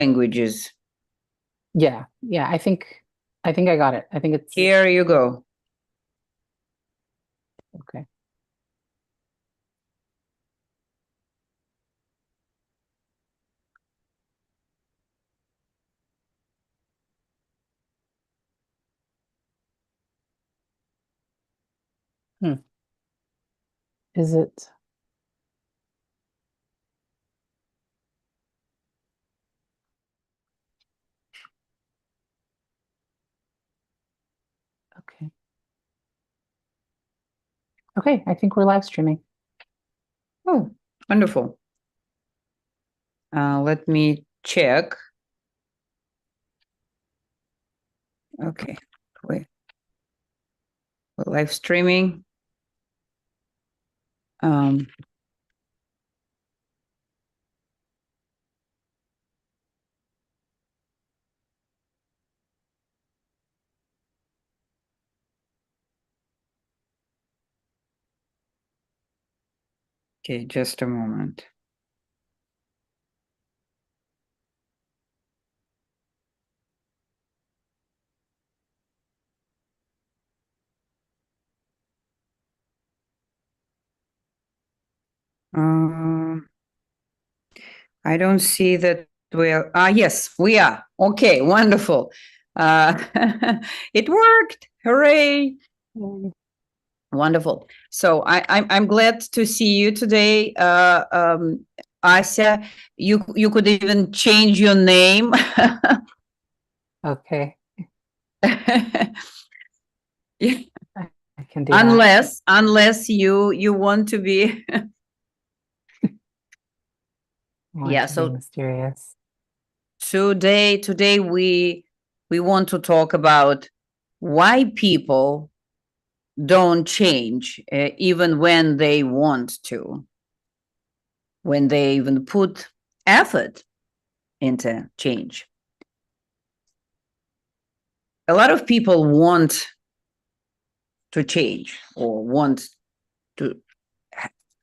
languages. Yeah, yeah, I think I got it. I think it's Here you go. okay. Hmm. Is it okay? Okay, I think we're live streaming. Oh, wonderful. Let me check. Okay, we're live streaming. Um, okay, just a moment. Um, I don't see that we are. Yes, we are. Okay, wonderful. Uh, it worked. Hooray. Wonderful. So I'm glad to see you today, Asya. You could even change your name. Okay, Yeah. I can do that. Unless you want to be. I want Yeah. to be So mysterious. today we want to talk about why people don't change, even when they want to, when they even put effort into change. A lot of people want to change or want to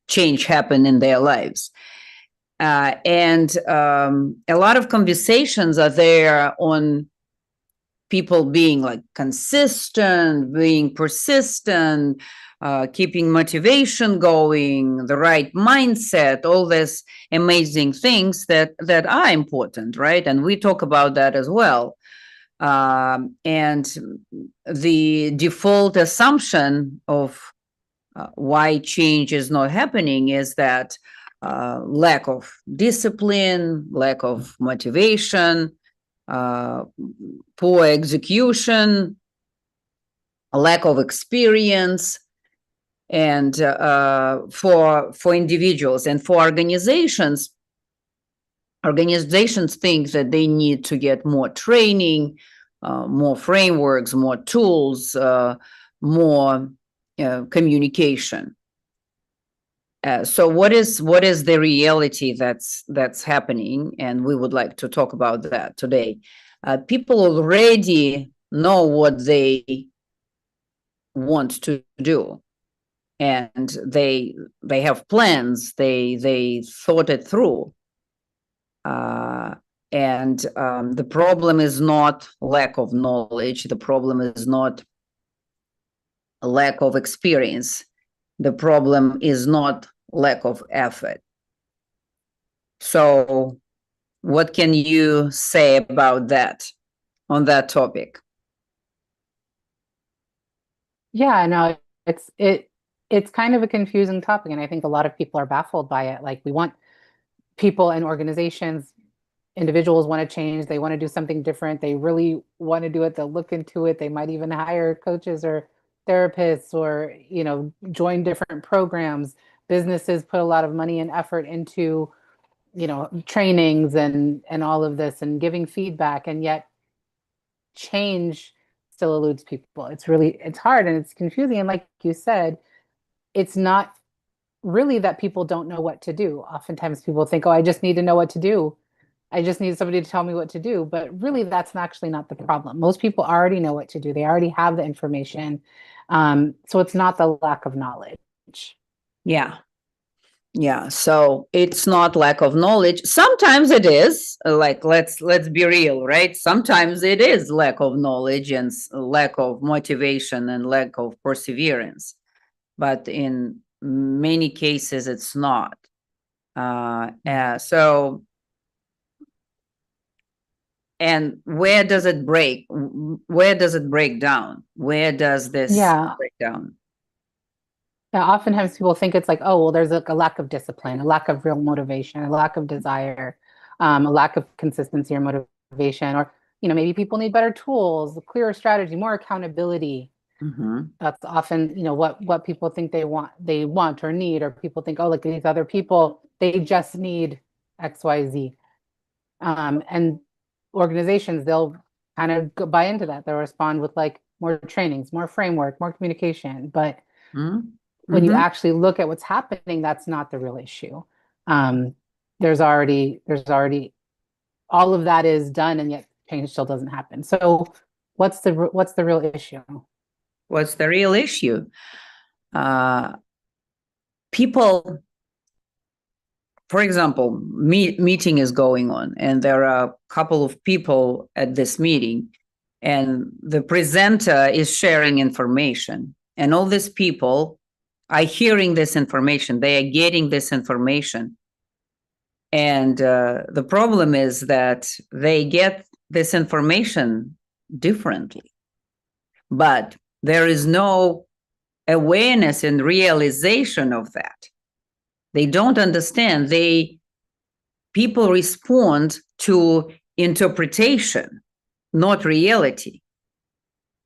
change happen in their lives. And a lot of conversations are there on people being like consistent, being persistent, keeping motivation going, the right mindset, all these amazing things that are important, right? And we talk about that as well. And the default assumption of why change is not happening is that lack of discipline, lack of motivation, uh, poor execution, a lack of experience, and for individuals and for organizations. Organizations think that they need to get more training, more frameworks, more tools, more communication. So what is the reality that's happening? And we would like to talk about that today. People already know what they want to do, and they have plans. They thought it through. And the problem is not lack of knowledge. The problem is not a lack of experience. The problem is not lack of effort. So, what can you say about that on that topic? Yeah, no, it's kind of a confusing topic, and I think a lot of people are baffled by it. Like we want people and organizations, individuals want to change, they want to do something different, they really want to do it, they'll look into it, they might even hire coaches or therapists or, join different programs. Businesses put a lot of money and effort into, trainings and all of this and giving feedback, and yet change still eludes people. It's hard and it's confusing. And like you said, it's not really that people don't know what to do. Oftentimes people think, oh, I just need to know what to do. I just need somebody to tell me what to do. But really, that's actually not the problem. Most people already know what to do, they already have the information. So it's not the lack of knowledge. Yeah. Yeah, so it's not lack of knowledge. Sometimes it is, like let's be real, right? Sometimes it is lack of knowledge and lack of motivation and lack of perseverance. But in many cases it's not. So and where does it break? Where does it break down? Where does this Yeah. break down? Yeah, oftentimes people think it's like, oh, well, there's a lack of discipline, a lack of real motivation, a lack of desire, a lack of consistency or motivation, or maybe people need better tools, a clearer strategy, more accountability. Mhm. That's often, what people think they want or need, or people think, oh, like these other people, they just need XYZ. And organizations, they'll kind of buy into that. They'll respond with like more trainings, more framework, more communication, but Mhm. when you Mhm. actually look at what's happening, that's not the real issue. Um, there's already all of that is done, and yet change still doesn't happen. So, what's the real issue? What's the real issue? People, for example, meeting is going on, and there are a couple of people at this meeting, and the presenter is sharing information, and all these people are hearing this information. They are getting this information, and the problem is that they get this information differently, but there is no awareness and realization of that. They don't understand. People respond to interpretation, not reality,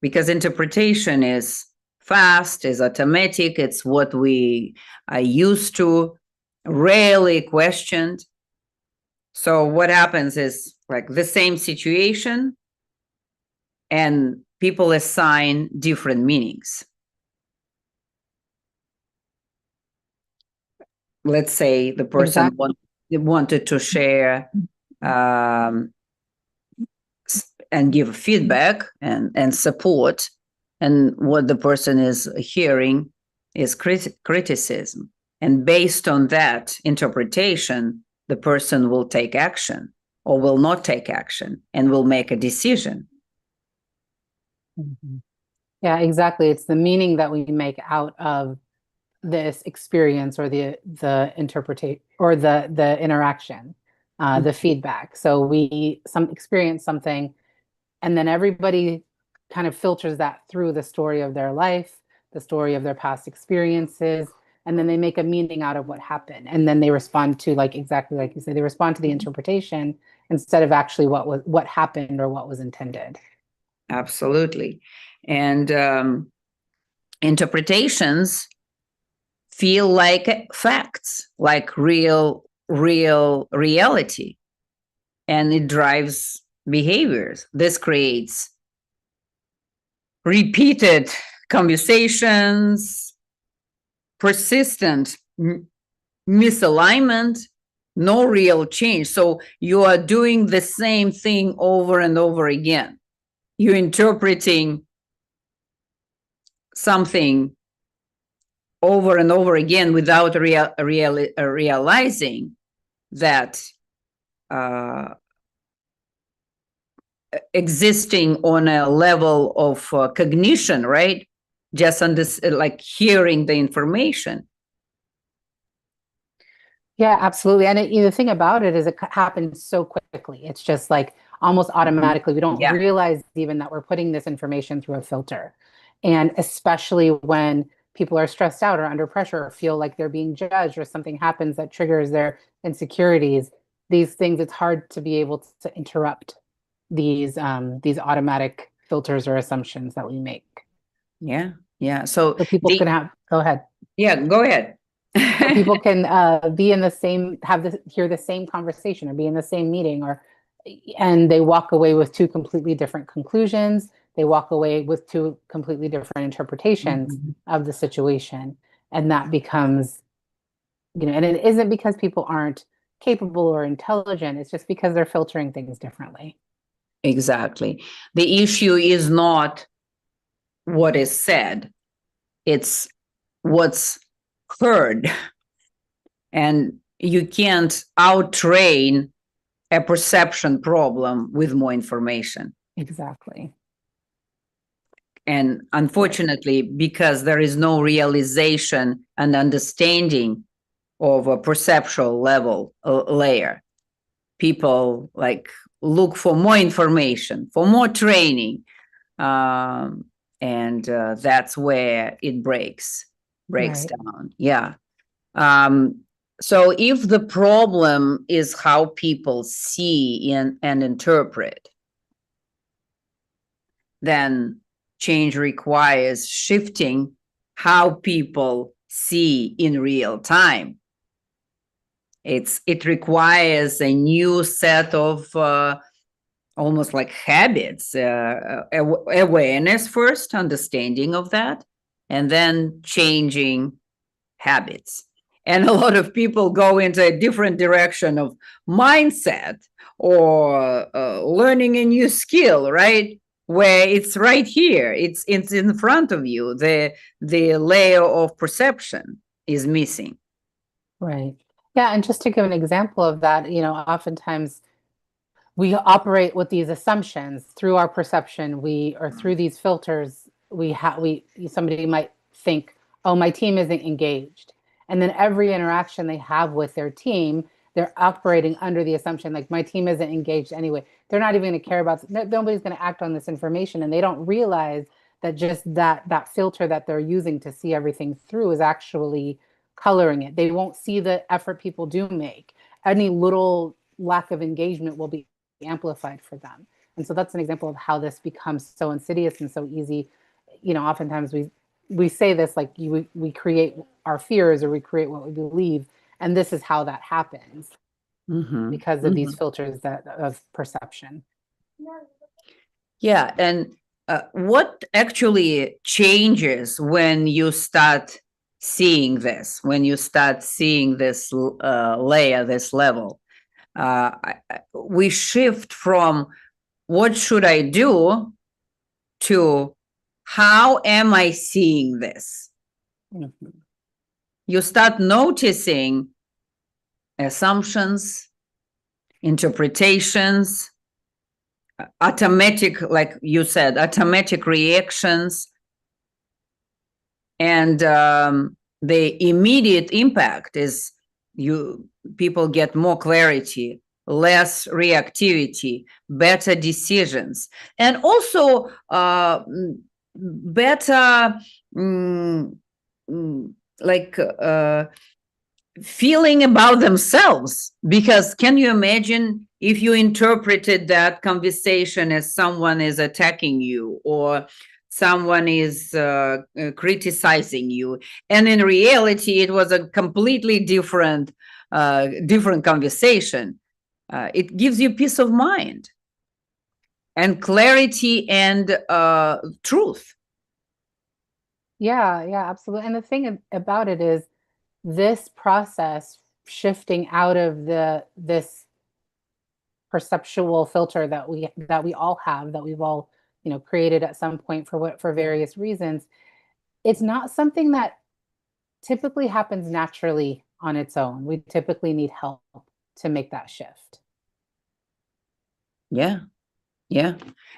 because interpretation is fast, is automatic, it's what we are used to, rarely questioned. So what happens is like the same situation and people assign different meanings. Let's say the person Exactly. wanted to share um, and give feedback and support, and what the person is hearing is criticism, and based on that interpretation the person will take action or will not take action and will make a decision. Mhm. Yeah, exactly. It's the meaning that we make out of this experience or the interpretation or the interaction, the feedback. So we some experience something, and then everybody kind of filters that through the story of their life, the story of their past experiences, and then they make a meaning out of what happened, and then they respond to, like, exactly like you said, they respond to the interpretation instead of actually what happened or what was intended. Absolutely. And interpretations feel like facts, like real reality, and it drives behaviors. This creates repeated conversations, persistent misalignment, no real change. So you are doing the same thing over and over again. You're interpreting something over and over again without realizing that uh, existing on a level of cognition, right? Just like hearing the information. Yeah, absolutely. And the thing about it is it happens so quickly. It's just like almost automatically. We don't Yeah, realize even that we're putting this information through a filter. And especially when people are stressed out or under pressure or feel like they're being judged or something happens that triggers their insecurities, these things, it's hard to be able to interrupt these automatic filters or assumptions that we make. yeah, yeah. So So people can go ahead. yeah, go ahead. So people can be in the same, hear the same conversation or be in the same meeting, and they walk away with two completely different conclusions. They walk away with two completely different interpretations Mhm. of the situation. And that becomes, and it isn't because people aren't capable or intelligent. It's just because they're filtering things differently. Exactly. The issue is not what is said, it's what's heard. And you can't out-train a perception problem with more information. Exactly. And unfortunately, because there is no realization and understanding of a perceptual level layer, people like look for more information, for more training, and that's where it breaks Right. down. Yeah. So if the problem is how people see and interpret, then change requires shifting how people see in real time. It requires a new set of almost like habits, awareness first, understanding of that, and then changing habits. And a lot of people go into a different direction of mindset or learning a new skill, right? Where it's right here, it's in front of you. The layer of perception is missing. Right. Yeah, and just to give an example of that, oftentimes we operate with these assumptions through our perception, or through these filters. Somebody might think, oh, my team isn't engaged. And then every interaction they have with their team, they're operating under the assumption like my team isn't engaged anyway. They're not even going to care about, nobody's going to act on this information. And they don't realize that just that filter that they're using to see everything through is actually coloring it. They won't see the effort people do make. Any little lack of engagement will be amplified for them. And so that's an example of how this becomes so insidious and so easy. Oftentimes we say this like we create our fears, or we create what we believe, and this is how that happens because of these filters of perception. Yeah, and what actually changes when you start seeing this, this layer, this level? We shift from what should I do to how am I seeing this? You start noticing assumptions, interpretations, automatic, like you said, automatic reactions, and the immediate impact is people get more clarity, less reactivity, better decisions, and also better like feeling about themselves. Because can you imagine if you interpreted that conversation as someone is attacking you or someone is criticizing you, and in reality it was a completely different conversation? It gives you peace of mind and clarity and truth. Yeah, absolutely. And the thing about it is this process shifting out of this perceptual filter that we all have, that we've all created at some point for various reasons. It's not something that typically happens naturally on its own. We typically need help to make that shift. Yeah,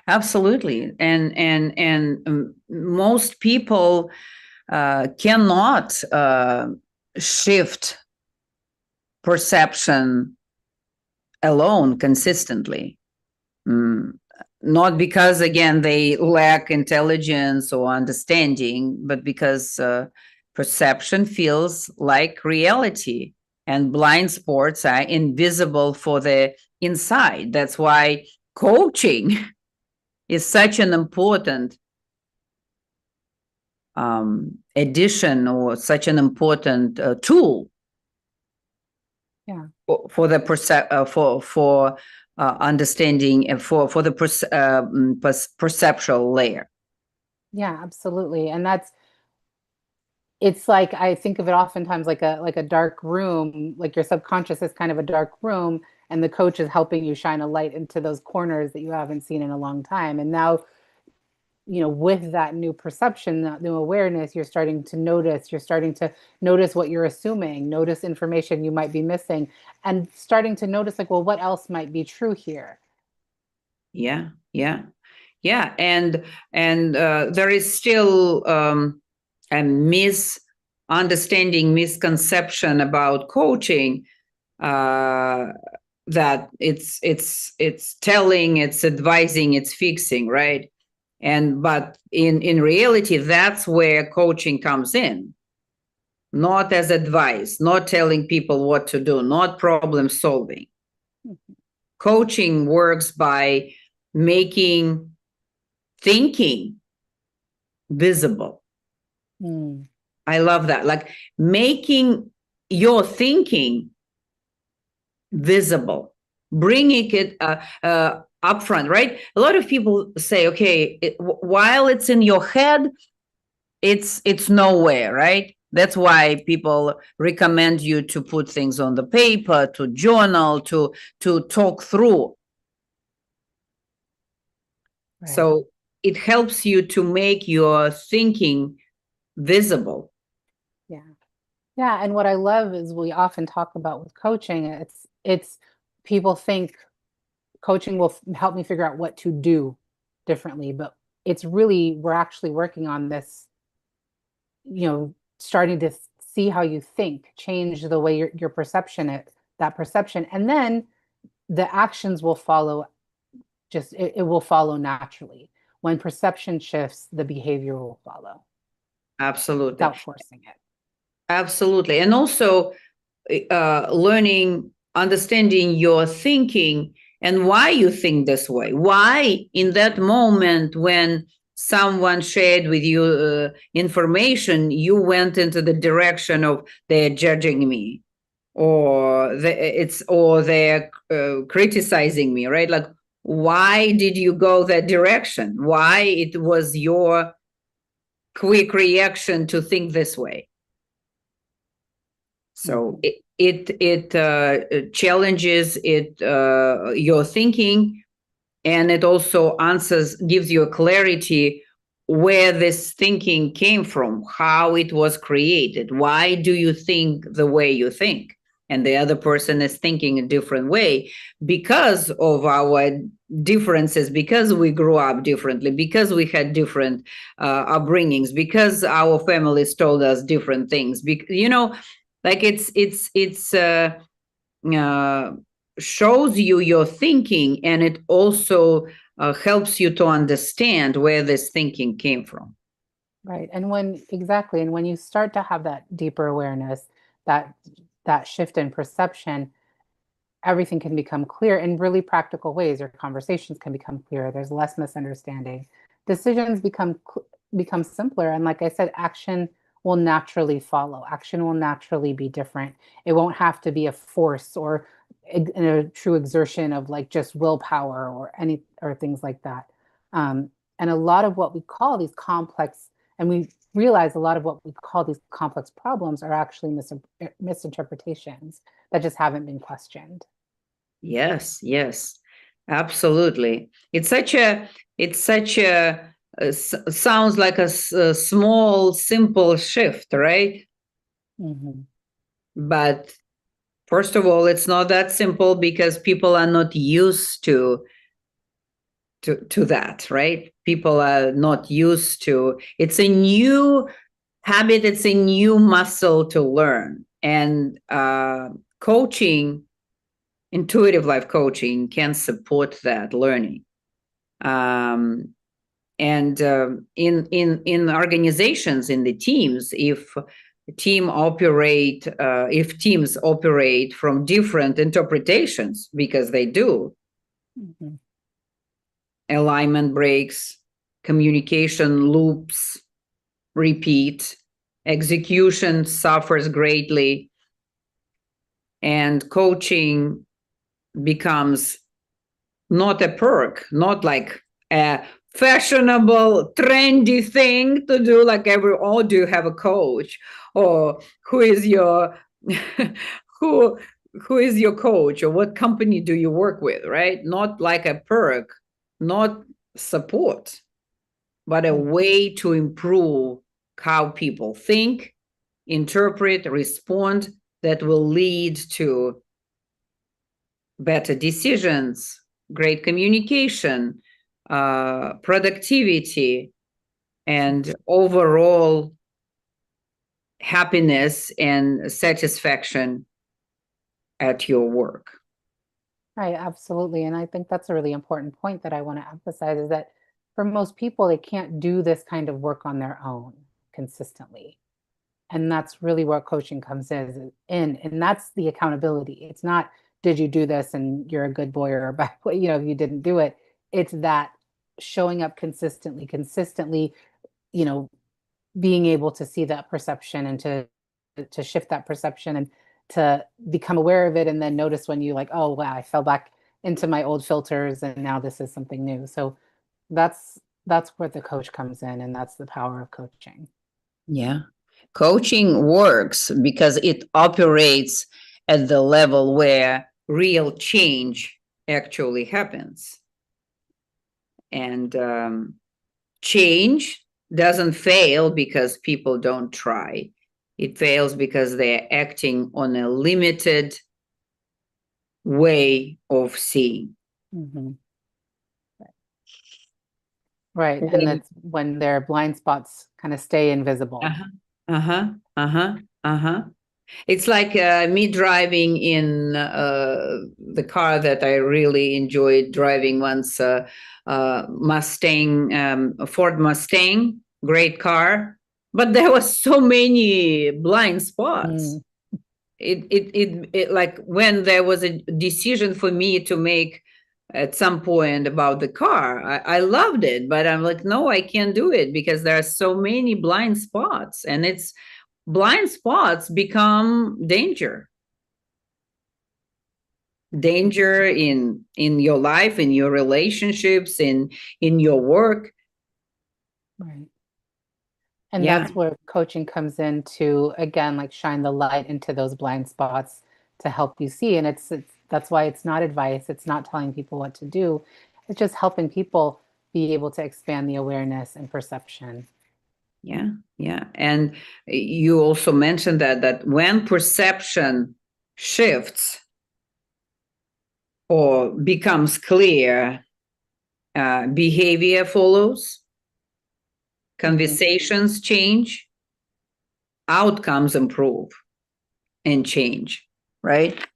absolutely. And most people cannot shift perception alone consistently. Not because, again, they lack intelligence or understanding, but because perception feels like reality, and blind spots are invisible for the inside. That's why coaching is such an important addition, or such an important tool. Yeah. For the understanding and for the perceptual layer. Yeah, absolutely. And it's like, I think of it oftentimes like a dark room, like your subconscious is kind of a dark room, and the coach is helping you shine a light into those corners that you haven't seen in a long time. And now with that new perception, that new awareness, you're starting to notice what you're assuming, notice information you might be missing, and starting to notice like, well, what else might be true here? Yeah, yeah, yeah. And there is still a misunderstanding, misconception about coaching, that it's telling, it's advising, it's fixing, right? But in reality, that's where coaching comes in. Not as advice, not telling people what to do, not problem solving. Coaching works by making thinking visible. Mm. I love that. Like making your thinking visible, bringing it upfront, right? A lot of people say, okay, while it's in your head, it's nowhere, right? That's why people recommend you to put things on the paper, to journal, to talk through. Right. So it helps you to make your thinking visible. Yeah. Yeah. And what I love is we often talk about with coaching, it's people think coaching will help me figure out what to do differently, but it's really, we're actually working on this, starting to see how you think, change the way your perception, that perception, and then the actions will follow. It will follow naturally. When perception shifts, the behavior will follow Absolutely. without forcing it. Absolutely. And also learning, understanding your thinking and why you think this way. Why in that moment when someone shared with you information, you went into the direction of they're judging me, or they're criticizing me, right? Like, why did you go that direction? Why it was your quick reaction to think this way? So it challenges your thinking, and it also gives you a clarity where this thinking came from, how it was created. Why do you think the way you think? And the other person is thinking a different way because of our differences, because we grew up differently, because we had different upbringings, because our families told us different things. Like it's shows you your thinking, and it also helps you to understand where this thinking came from. Right. And when you start to have that deeper awareness, that that shift in perception, everything can become clear in really practical ways. Your conversations can become clearer. There's less misunderstanding. Decisions become simpler. And like I said, action will naturally follow. Action will naturally be different. It won't have to be a force or a true exertion of like just willpower or things like that. And a lot of what we call these complex, and we realize a lot of what we call these complex problems are actually misinterpretations that just haven't been questioned. Yes, yes, absolutely. Sounds like a small, simple shift, right? Mm-hmm. But first of all, it's not that simple because people are not used to that, right? People are not used to. It's a new habit. It's a new muscle to learn, and coaching, intuitive life coaching, can support that learning. And in organizations, in the teams, if teams operate from different interpretations, because they do, Mm-hmm. alignment breaks, communication loops repeat, execution suffers greatly, and coaching becomes not a perk, not like a fashionable, trendy thing to do, like do you have a coach? Or who is your who is your coach, or what company do you work with, right? Not like a perk, not support. but a way to improve how people think, interpret, respond, that will lead to better decisions, great communication, productivity, and overall happiness and satisfaction at your work. Right, absolutely. And I think that's a really important point that I want to emphasize is that for most people, they can't do this kind of work on their own consistently. And that's really where coaching comes in. And that's the accountability. It's not, did you do this and you're a good boy or a bad boy, if you didn't do it. It's that showing up consistently, you know, being able to see that perception and to shift that perception and to become aware of it and then notice when you like, oh wow, I fell back into my old filters and now this is something new. So that's where the coach comes in, and that's the power of coaching. Yeah. Coaching works because it operates at the level where real change actually happens. And change doesn't fail because people don't try. It fails because they're acting on a limited way of seeing. Mm-hmm. Right. And that's when their blind spots kind of stay invisible. It's like me driving in the car that I really enjoyed driving once, Mustang, a Ford Mustang, great car, but there was so many blind spots. It like when there was a decision for me to make at some point about the car, I loved it, but I'm like, no, I can't do it because there are so many blind spots, and it's blind spots become danger in your life, in your relationships, in your work. Right. And that's where coaching comes in to, again, like shine the light into those blind spots to help you see. And it's that's why it's not advice. It's not telling people what to do. It's just helping people be able to expand the awareness and perception. Yeah. And you also mentioned that when perception shifts or becomes clear, behavior follows, conversations change, outcomes improve and change, right?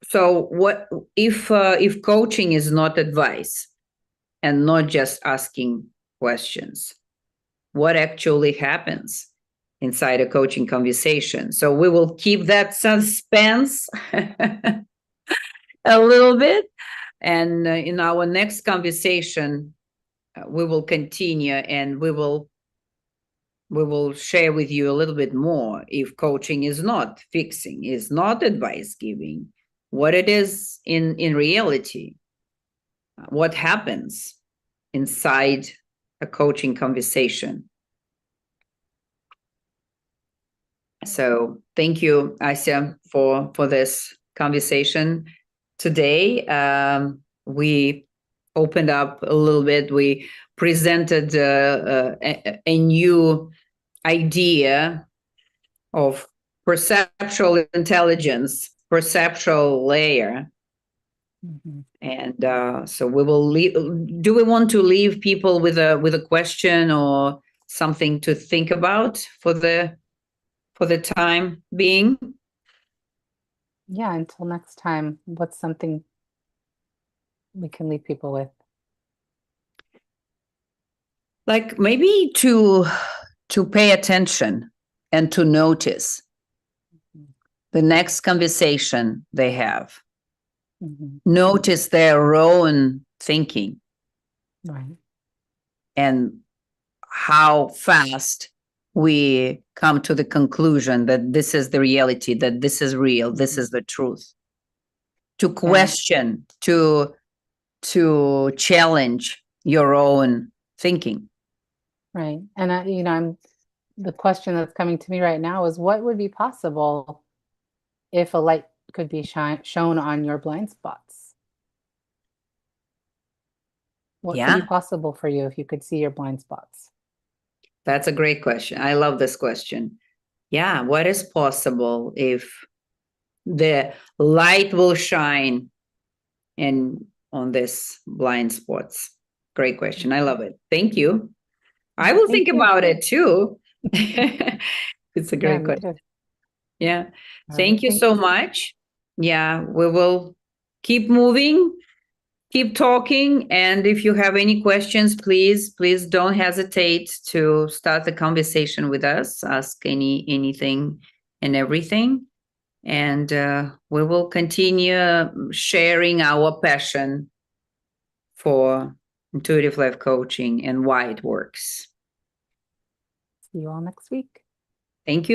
So what if coaching is not advice and not just asking questions? What actually happens inside a coaching conversation? So we will keep that suspense a little bit. And in our next conversation, we will continue, and we will share with you a little bit more if coaching is not fixing, is not advice giving, what it is in reality, what happens inside a coaching conversation. So thank you, Asya, for this conversation today. We opened up a little bit. We presented a new idea of perceptual intelligence, perceptual layer. And so we will leave. Do we want to leave people with a question or something to think about for the time being? Yeah, until next time, what's something we can leave people with? Like maybe to pay attention and to notice the next conversation they have. Notice their own thinking. Right. And how fast we come to the conclusion that this is the reality, that this is real, this is the truth. To question, to challenge your own thinking. Right. And the question that's coming to me right now is, what would be possible if a light could be shown on your blind spots? What could Yeah. be possible for you if you could see your blind spots? That's a great question. I love this question. Yeah, what is possible if the light will shine in on this blind spots? Great question. I love it. Thank you. I will Thank think you. about it too. It's a Yeah, great me question. too. Yeah. All right. Thank you so much. Yeah, we will keep moving, keep talking. And if you have any questions, please don't hesitate to start the conversation with us. Ask anything and everything. And we will continue sharing our passion for intuitive life coaching and why it works. See you all next week. Thank you.